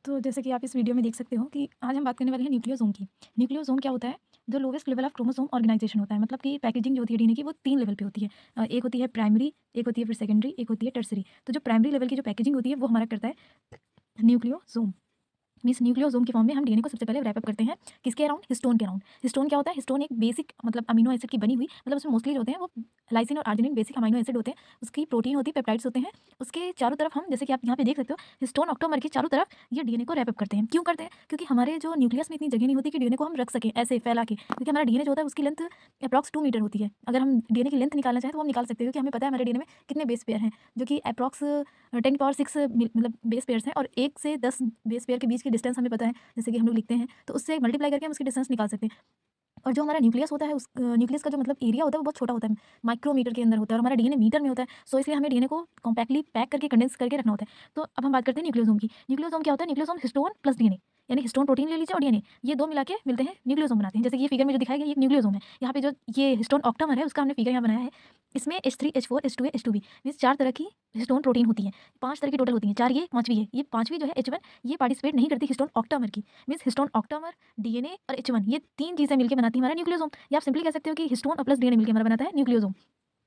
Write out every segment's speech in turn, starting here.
तो जैसे कि आप इस वीडियो में देख सकते हो कि आज हम बात करने वाले हैं न्यूक्लियोसोम की। न्यूक्लियोसोम क्या होता है? जो lowest level of chromosome organization होता है, मतलब कि पैकेजिंग जो होती है डीएनए की वो 3 लेवल पे होती है। एक होती है प्राइमरी, एक होती है फिर सेकेंडरी, एक होती है टर्सरी। तो जो प्राइमरी लेवल की जो पैकेजिंग होती है वो हमारा करता है न्यूक्लियोसोम। मीन्स न्यूक्लियोसोम के फॉर्म में हम डीएनए को सबसे पहले रैप अप करते हैं किसके अराउंड? हिस्टोन के अराउंड। हिस्टोन क्या होता है? हिस्टोन एक बेसिक मतलब अमीनो एसिड की बनी हुई, मतलब उसमें मोस्टली जो होते हैं वो लाइसिन और आर्जिनिन बेसिक अमीनो एसिड होते हैं। उसकी प्रोटीन होती है, पेप्टाइड्स होते हैं। उसके चारों तरफ हम, जैसे कि आप यहाँ पे देख सकते हो, हिस्टोन ऑक्टोमर के चारों तरफ ये डीएनए को रैप अप करते हैं। क्यों करते हैं? क्योंकि हमारे जो न्यूक्लियस में इतनी जगह नहीं होती कि डीएनए को हम रख सकें ऐसे फैला के, क्योंकि हमारा डीएनए जो होता है उसकी लेंथ अप्रॉक्स 2 मीटर होती है। अगर हम डीएनए की लेंथ निकालना चाहें तो वो हम निकाल सकते हैं, क्योंकि हमें पता है हमारे डीएनए में कितने बेस पेयर हैं, जो कि अप्रॉक्स 10 पावर 6 मतलब बेस पेयर्स हैं, और 1 से 10 बेस पेयर के बीच की डिस्टेंस हमें पता है, जैसे कि हम लोग लिखते हैं, तो उससे मल्टीप्लाई करके हम उसकी डिस्टेंस निकाल सकते हैं। और जो हमारा न्यूक्लियस होता है उस न्यूक्लियस का जो मतलब एरिया होता है वो बहुत छोटा होता है, माइक्रोमीटर के अंदर होता है, और हमारा डीएनए मीटर में होता है। सो इसलिए हमें डीएनए को कॉम्पैक्टली पैक करके कंडेंस करके रखना होता है। तो अब हम बात करते हैं न्यूक्लियोसोम की। न्यूक्लियोसोम क्या होता है? न्यूक्लियोसोम हिस्टोन प्लस डीएनए, यानी हिस्टोन प्रोटीन ले लीजिए और डीएनए, ये दो मिला के मिलते हैं न्यूक्लियोसोम बनाते हैं। जैसे कि ये फिगर में जो दिखाया गया ये एक न्यूक्लियोसोम है। यहाँ पे जो ये हिस्टोन ऑक्टामर है उसका हमने फिगर यहाँ बनाया है। इसमें H3 H4 H2A H2B means 4 तरह की हिस्टोन प्रोटीन होती है। 5 तरह की टोटल होती हैं, 4 ये 5वीं है। ये 5वीं जो है H1 ये पार्टिसिपेट नहीं करती हिस्टोन ऑक्टामर की। मीन्स हिस्टोन ऑक्टामर, डीएनए और H1 ये 3 चीज़ें मिलकर बनाती है हमारा न्यूक्लियोसोम, या आप सिंपली कह सकते हो कि हिस्टोन और प्लस डीएनए मिलकर हमारा बनाता है न्यूक्लियोसोम।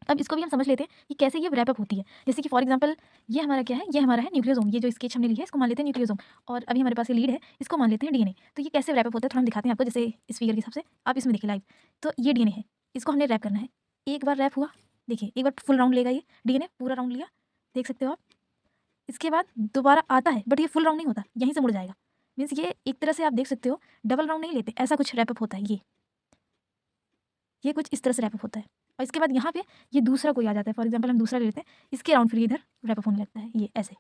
अब इसको भी हम समझ लेते हैं कि कैसे ये रैप अप होती है। जैसे कि फॉर एग्जांपल ये हमारा क्या है? ये हमारा है न्यूक्लियोसोम। ये जो स्केच हमने ली है इसको मान लेते हैं न्यूक्लियोसोम, और अभी हमारे पास ये लीड है, इसको मान लेते हैं डीएनए। तो ये कैसे रैप अप होता है थोड़ा हम दिखाते हैं आपको, जैसे इस फिगर के हिसाब से आप इसमें देखिए लाइव। तो ये डीएनए है, इसको हमने रैप करना है। एक बार रैप हुआ, देखिए एक बार फुल राउंड लेगा, ये डीएनए पूरा राउंड लिया, देख सकते हो आप। इसके बाद दोबारा आता है, बट ये फुल राउंड नहीं होता, यहीं से मुड़ जाएगा। मीन्स ये एक तरह से आप देख सकते हो डबल राउंड नहीं लेते, ऐसा कुछ रैप अप होता है ये कुछ इस तरह से रैप अप होता है। और इसके बाद यहाँ पे ये दूसरा कोई आ जाता है, फॉर एग्जांपल हम दूसरा ले लेते हैं, इसके अराउंड फिर ये इधर रैप अप होने लगता है, ये ऐसे।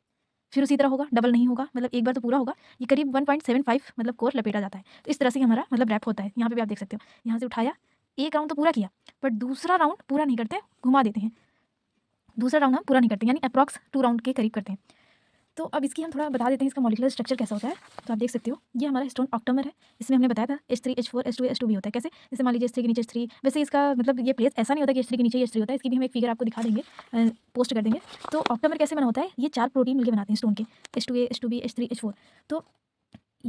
फिर उसी तरह होगा, डबल नहीं होगा, मतलब एक बार तो पूरा होगा, ये करीब 1.75 मतलब कोर लपेटा जाता है। तो इस तरह से हमारा मतलब रैप होता है। यहाँ पे भी आप देख सकते हो, यहाँ से उठाया, एक राउंड तो पूरा किया, बट दूसरा राउंड पूरा नहीं करते, घुमा देते हैं। दूसरा राउंड हम पूरा नहीं करते, यानी अप्रॉक्स 2 राउंड के करीब करते हैं। तो अब इसकी हम थोड़ा बता देते हैं इसका मॉलिक्यूलर स्ट्रक्चर कैसा होता है। तो आप देख सकते हो ये हमारा हिस्टोन ऑक्टामर है। इसमें हमने बताया था H3 H4 H2A H2B होता है। कैसे? जैसे मान लीजिए H3 के नीचे H3, वैसे इसका मतलब ये प्लेस ऐसा नहीं होता कि H3 के नीचे ही H3 होता है। इसकी भी हम एक फिगर आपको दिखा देंगे, पोस्ट कर देंगे। तो ऑक्टामर कैसे बना होता है? ये 4 प्रोटीन मिलकर बनाते हैं हिस्टोन के, H2A H2B H3 H4। तो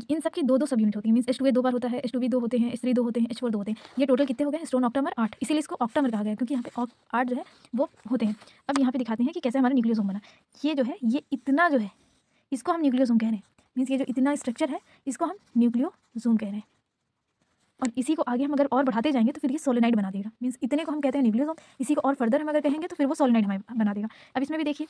इन सब की 2-2 सब यूनिट होती है। मीन्स H2A 2 बार होता है, H2B 2 होते हैं, H3 2 होते हैं, H4 2 होते हैं। ये टोटल कितने हो गए? हिस्टोन ऑक्टामर 8, इसीलिए इसको ऑक्टामर कहा गया है, क्योंकि यहाँ पे 8 जो है वो होते हैं। अब यहाँ पे दिखाते हैं कि कैसे हमारा न्यूक्लियोसोम बना। ये जो है, ये इतना जो है इसको हम न्यूक्लियोसोम कह रहे हैं। मीन्स ये जो इतना स्ट्रक्चर है इसको हम न्यूक्लियोसोम कह रहे हैं। और इसी को आगे हम अगर और बढ़ाते जाएंगे तो फिर ये सोलेनाइड बना देगा। मीन्स इतने को हम कहते हैं न्यूक्लियोसोम, इसी को और फर्दर हम अगर कहेंगे तो फिर वो सोलेनाइड हमें बना देगा। अब इसमें भी देखिए,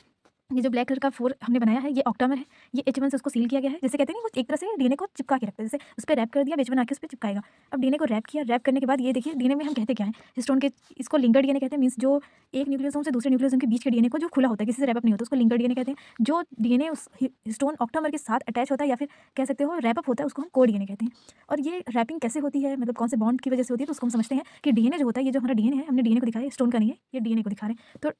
ये जो ब्लैक कलर का 4 हमने बनाया है ये ऑक्टामर है। ये H1 से उसको सील किया गया है, जैसे कहते हैं ना वो एक तरह से डीएनए को चिपका के रखता है, जैसे उस पर रैप कर दिया, H1 आके उस पर चिपकाएगा। अब डीएनए को रैप किया, रैप करने के बाद ये देखिए डीएनए में हम कहते क्या है? हिस्टोन के, इसको लिंकर डीएनए कहते हैं। मीन्स जो एक न्यूक्लियोसोम से दूसरे न्यूक्लियोसोम के बीच के डीएनए को जो खुला होता है, किसी से रैप अप नहीं होता, उसको लिंकर डीएनए कहते हैं। जो डीएनए उस हिस्टोन ऑक्टामर के साथ अटैच होता है या फिर कह सकते हो रैप अप होता है, उसको हम को डीएनए कहते हैं। और ये रैपिंग कैसे होती है, मतलब कौन से बॉन्ड की वजह से होती है, तो उसको हम समझते हैं कि डीएनए जो होता है, ये जो हमारा डीएनए है, हमने डीएनए को दिखाया, स्टोन का नहीं है, ये डीएनए को दिखा रहे हैं। तो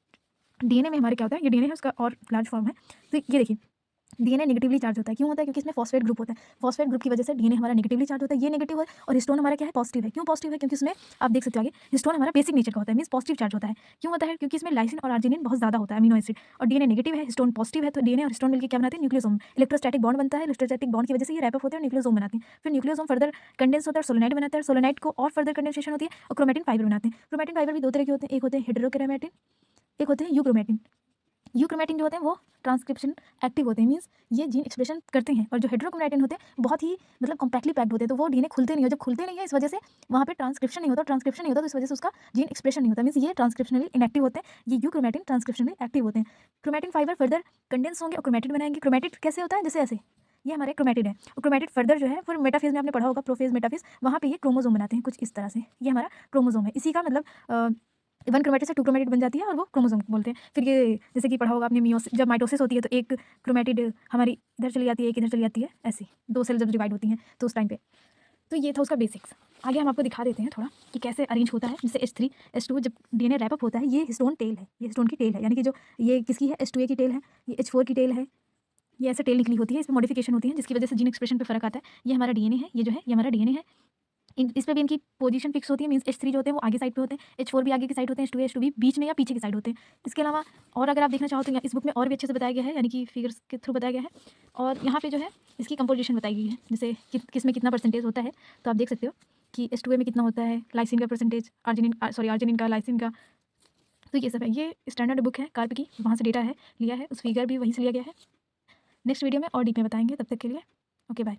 डीएनए में हमारे क्या होता है, ये डीएनए है उसका और लार्ज फॉर्म है। तो ये देखिए डीएनए नेगेटिवली चार्ज होता है। क्यों होता है? क्योंकि इसमें फॉस्फेट ग्रुप होता है। फॉस्फेट ग्रुप की वजह से डीएनए हमारा नेगेटिवली चार्ज होता है, ये नेगेटिव है, और हिस्टोन हमारा क्या है? पॉजिटिव है। क्यों पॉजिटिव है? क्योंकि इसमें आप देख सकते हो आगे, हिस्टोन हमारा बेसिक नेचर का होता है, मींस पॉजिटिव चार्ज होता है। क्यों होता है? क्योंकि इसमें लाइसिन और आर्जिनिन बहुत ज्यादा होता है, अमीनो एसिड। और डीएनए नेगेटिव है, हिस्टोन पॉजिटिव है, तो डीएनए और हिस्टोन मिलकर क्या बनाते हैं? न्यूक्लियोसोम। इलेक्ट्रोस्टैटिक बॉन्ड बनता है, इलेक्ट्रोस्टैटिक बॉन्ड की वजह से ये रैप अप होते हैं और न्यूक्लियोसोम बनाते हैं। फिर न्यूक्लियोसोम फर्दर कंडेंस होता है और सोलेनाइड बनाता है, सोलेनाइड को और फर्दर कंडेंसेशन होती है और क्रोमेटिन फाइबर बनाते हैं। क्रोमेटिन फाइबर भी दो तरह के होते हैं, एक होते हैं हेटेरोक्रोमेटिन, एक होते हैं यूक्रोमेटिन। यूक्रोमेटिन जो होते हैं वो ट्रांसक्रिप्शन एक्टिव होते हैं, मींस ये जीन एक्सप्रेशन करते हैं। और जो हेटेरोक्रोमेटिन होते हैं बहुत ही मतलब कॉम्पैक्टली पैक्ड होते हैं, तो वो डीएनए खुलते नहीं है। जब खुलते नहीं है इस वजह से वहाँ पे ट्रांसक्रिप्शन नहीं होता, ट्रांसक्रिप्शन नहीं होता तो इस वजह से उसका जीन एक्सप्रेशन नहीं होता। मींस ये ट्रांसक्रिप्शनली इनएक्टिव होते हैं, ये यूक्रोमेटिन ट्रांसक्रिप्शनली एक्टिव होते हैं। क्रोमेटिन फाइबर फर्दर कंडेंस होंगे और क्रोमेटिड बनाएंगे। क्रोमेटिड कैसे होता है? जैसे ऐसे, ये हमारे क्रोमेटिड है, और क्रोमेटिड फर्दर जो है फिर मेटाफेज में आपने पढ़ा होगा, प्रोफेज मेटाफेज, वहाँ पे ये क्रोमोसोम बनाते हैं कुछ इस तरह से। ये हमारा क्रोमोसोम है, इसी का मतलब 1 क्रोमेटिड से 2 क्रोमेटिड बन जाती है और वो क्रोमोसोम बोलते हैं। फिर ये जैसे कि पढ़ा होगा आपने मियोसिस, जब माइटोसिस होती है तो एक क्रोमेटिड हमारी इधर चली जाती है, एक इधर चली जाती है, ऐसे 2 सेल जब डिवाइड होती हैं तो उस टाइम पे। तो ये था उसका बेसिक्स। आगे हम आपको दिखा देते हैं थोड़ा कि कैसे अरेंज होता है। जैसे H3 H2 जब डीएनए रैप अप होता है, ये हिस्टोन टेल है, ये हिस्टोन की टेल है, यानी कि जो ये किसकी है? H2A की टेल है, ये H4 की टेल है, ये ऐसे टेल निकली होती है, इसमें मॉडिफिकेशन होती है जिसकी वजह से जीन एक्सप्रेशन पे फर्क आता है। ये हमारा डीएनए है, ये जो है ये हमारा डीएनए है। इस पे भी इनकी पोजीशन फिक्स होती है, मींस H3 जो होते हैं वो आगे साइड पे होते हैं, H4 भी आगे की साइड होते हैं, H2A H2B बीच में या पीछे की साइड होते हैं। इसके अलावा और अगर आप देखना चाहो तो इस बुक में और भी अच्छे से बताया गया है, यानी कि फिगर्स के थ्रू बताया गया है। और यहाँ पे जो है इसकी कंपोजिशन बताई गई है, जैसे किस में कितना परसेंटेज होता है, तो आप देख सकते हो कि H2A में कितना होता है, लाइसिन का परसेंटेज, अर्जिनिन का, लाइसिन का, तो ये सब है। ये स्टैंडर्ड बुक है कार्प की, वहाँ से डेटा है लिया है, उस फिगर भी वहीं से लिया गया है। नेक्स्ट वीडियो में और डीप में बताएंगे, तब तक के लिए ओके बाय।